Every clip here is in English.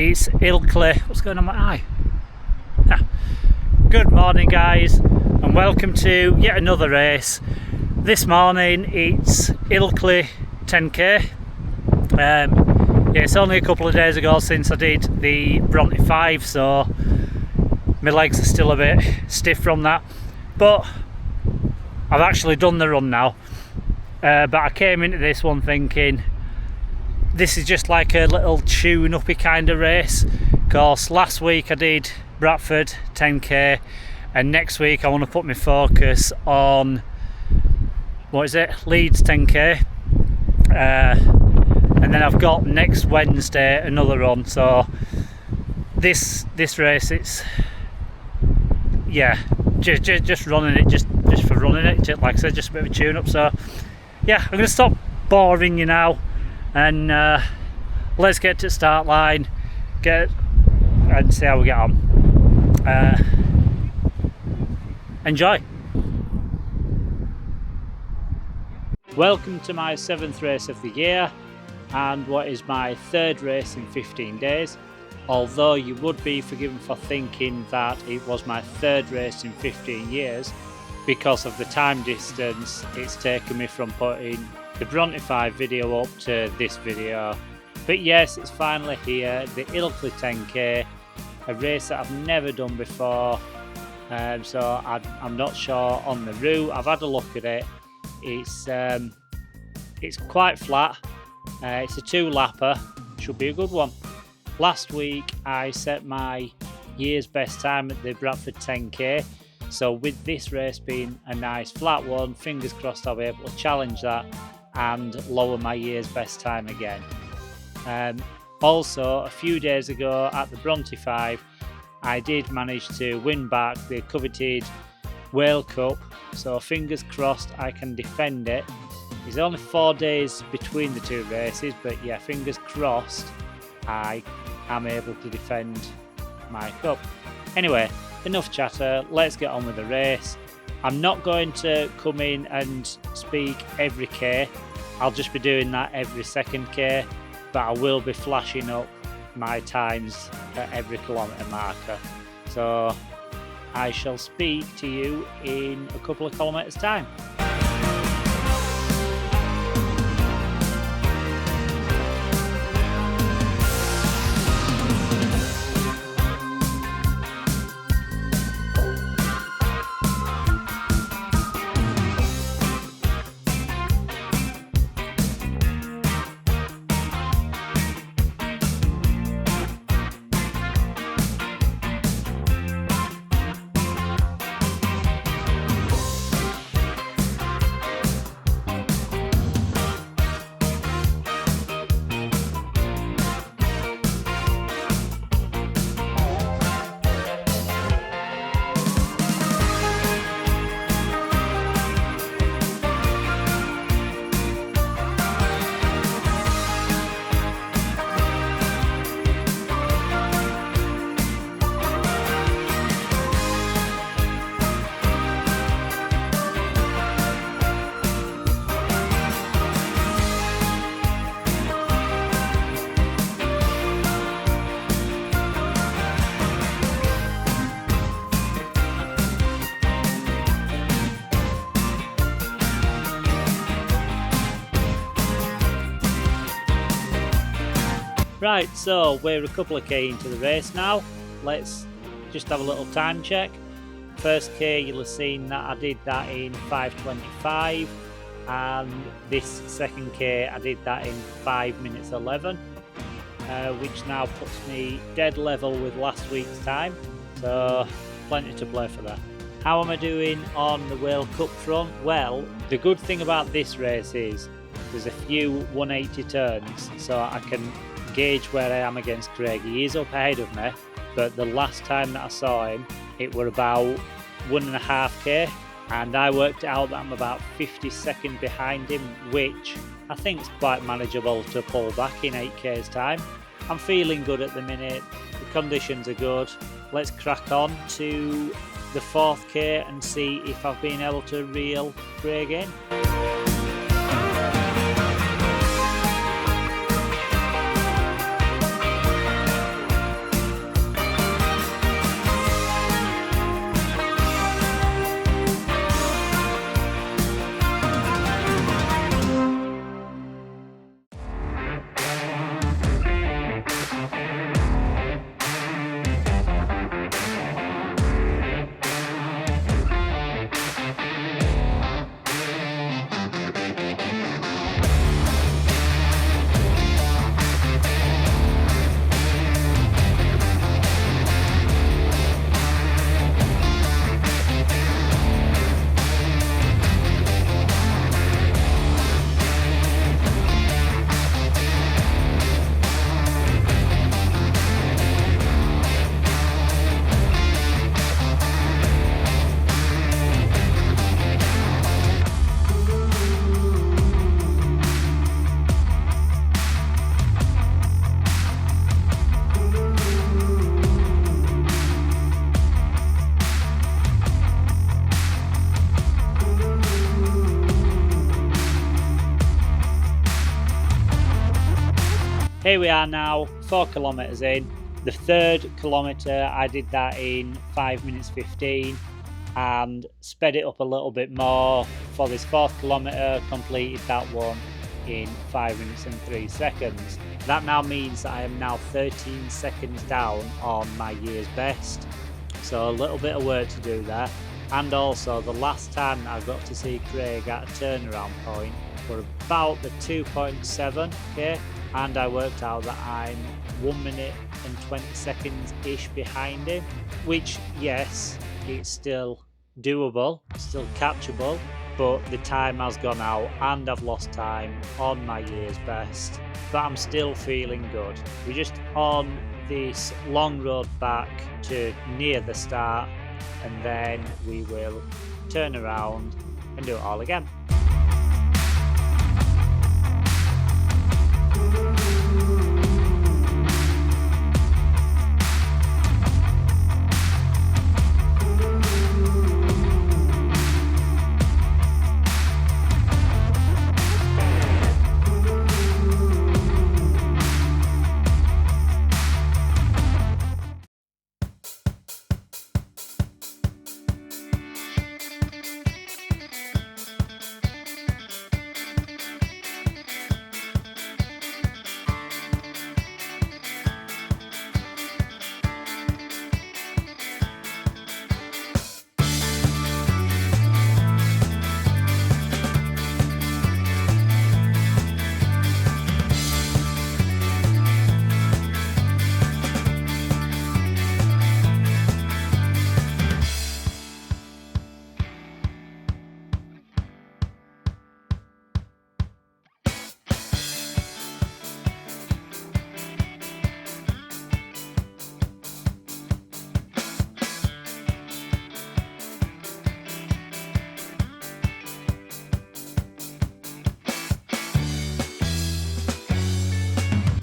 It's Ilkley. What's going on my eye? Good morning guys, and welcome to yet another race. This morning it's Ilkley 10k. Yeah, it's only a couple of days ago since I did the Bronte 5, so my legs are still a bit stiff from that, but I've actually done the run now. But I came into this one thinking this is just like a little tune-uppy kind of race, because last week I did Bradford 10k, and next week I want to put my focus on Leeds 10k, and then I've got next Wednesday another run. So this race, it's just running it just for running it, like I said, just a bit of a tune-up. So yeah, I'm going to stop boring you now, and let's get to the start line, and see how we get on. Enjoy. Welcome to my 7th race of the year, and what is my 3rd race in 15 days. Although you would be forgiven for thinking that it was my 3rd race in 15 years, because of the time distance it's taken me from putting the Bronte 5 video up to this video. But yes, it's finally here, the Ilkley 10k, a race that I've never done before, so I'm not sure on the route. I've had a look at it. It's quite flat. It's a 2-lapper, should be a good one. Last week I set my year's best time at the Bradford 10k, so with this race being a nice flat one, fingers crossed I'll be able to challenge that and lower my year's best time again. Also, a few days ago at the Bronte 5, I did manage to win back the coveted Whale Cup, so fingers crossed I can defend it. There's only 4 days between the two races, but yeah, fingers crossed I am able to defend my cup. Anyway, enough chatter, let's get on with the race. I'm not going to come in and speak every K, I'll just be doing that every second K, but I will be flashing up my times at every kilometre marker. So I shall speak to you in a couple of kilometres time. Right, so we're a couple of K into the race now. Let's just have a little time check. First K, you'll have seen that I did that in 5:25, and this second K I did that in 5 minutes 11, which now puts me dead level with last week's time, so plenty to play for that. How am I doing on the Whale Cup front? Well, the good thing about this race is there's a few 180 turns, so I can gauge where I am against Craig. He is up ahead of me, but the last time that I saw him, it were about 1.5k, and I worked out that I'm about 50 seconds behind him, which I think is quite manageable to pull back in 8k's time. I'm feeling good at the minute, the conditions are good. Let's crack on to the 4th K and see if I've been able to reel Craig in. here we are now, 4 kilometers in. The third kilometer I did that in 5 minutes 15 and sped it up a little bit more for this fourth kilometer, completed that one in 5 minutes and 3 seconds. That now means that I am now 13 seconds down on my year's best, so a little bit of work to do there. And also the last time I got to see Craig at a turnaround point were about the 2.7k, and I worked out that I'm 1 minute and 20 seconds ish behind him, which, yes, it's still doable, still catchable, but the time has gone out and I've lost time on my year's best, but I'm still feeling good. We're just on this long road back to near the start, and then we will turn around and do it all again.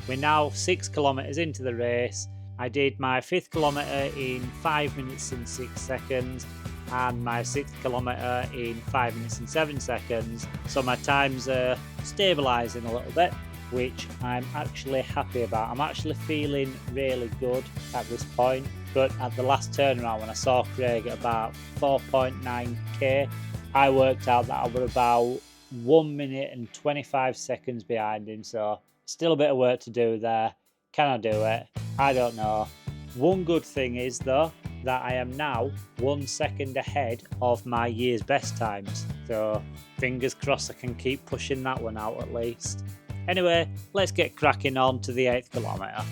We're now 6 kilometers into the race. I did my 5th kilometer in 5 minutes and 6 seconds and my 6th kilometer in 5 minutes and 7 seconds. So my times are stabilizing a little bit, which I'm actually happy about. I'm actually feeling really good at this point, but at the last turnaround when I saw Craig at about 4.9k, I worked out that I was about 1 minute and 25 seconds behind him, so still a bit of work to do there. Can I do it? I don't know. One good thing is though that I am now 1 second ahead of my year's best times, so fingers crossed I can keep pushing that one out at least. Anyway, let's get cracking on to the 8th kilometer.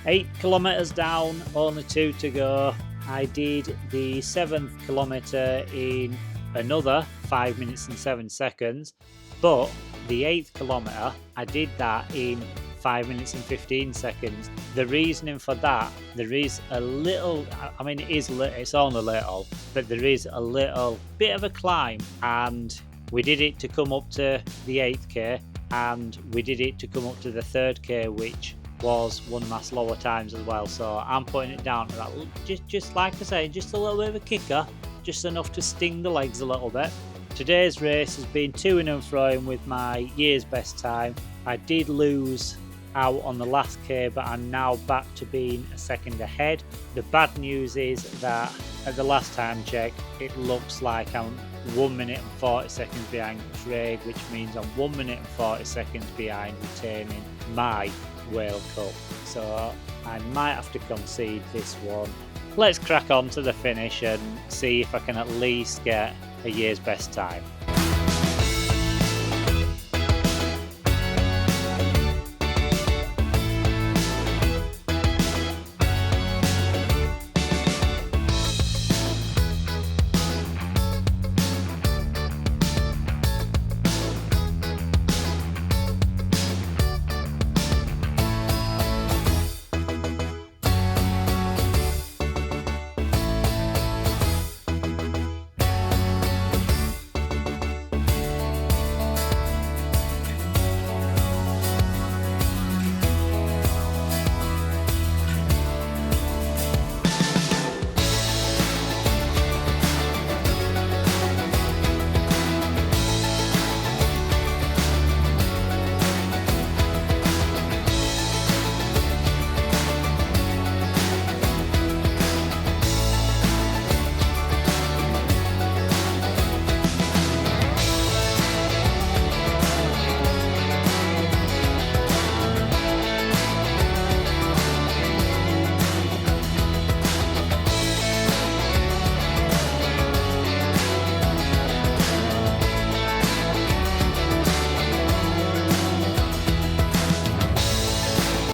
Eight kilometers down, only 2 to go. I did the 7th kilometer in another 5 minutes and 7 seconds, but the 8th kilometer I did that in 5 minutes and 15 seconds. The reasoning for that, there is a little, I mean it's only little, but there is a little bit of a climb, and we did it to come up to the 8k, and we did it to come up to the 3rd k, which was one of my slower times as well. So I'm putting it down to that, just like I say, just a little bit of a kicker, just enough to sting the legs a little bit Today's race has been to and fro with my year's best time. I did lose out on the last K, but I'm now back to being a second ahead. The bad news is that at the last time check, it looks like I'm 1 minute and 40 seconds behind Craig, which means I'm 1 minute and 40 seconds behind retaining my Whale Cup. So I might have to concede this one. Let's crack on to the finish and see if I can at least get a year's best time.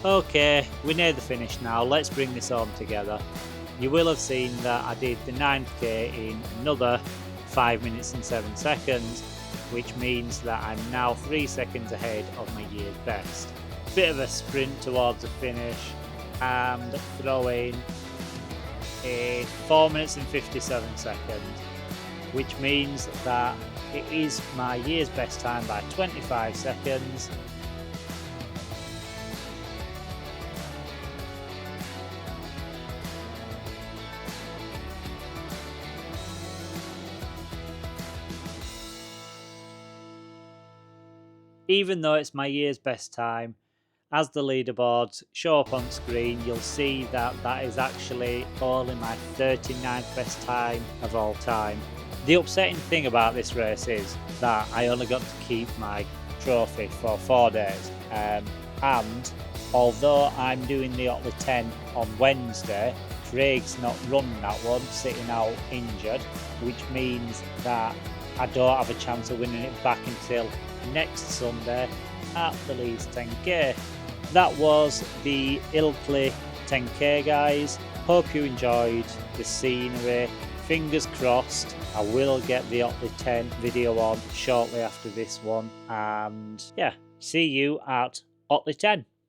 Okay, we're near the finish now. Let's bring this home together. You will have seen that I did the 9k in another 5 minutes and 7 seconds, which means that I'm now 3 seconds ahead of my year's best. Bit of a sprint towards the finish and throwing a 4 minutes and 57 seconds, which means that it is my year's best time by 25 seconds. Even though it's my year's best time, as the leaderboards show up on screen, you'll see that that is actually only my 39th best time of all time. The upsetting thing about this race is that I only got to keep my trophy for 4 days. And although I'm doing the Ilkley 10 on Wednesday, Craig's not running that one, sitting out injured, which means that I don't have a chance of winning it back until next Sunday at the Leeds 10k. That was the Ilkley 10k, guys. Hope you enjoyed the scenery. Fingers crossed I will get the Ilkley 10 video on shortly after this one, and yeah, see you at Ilkley 10.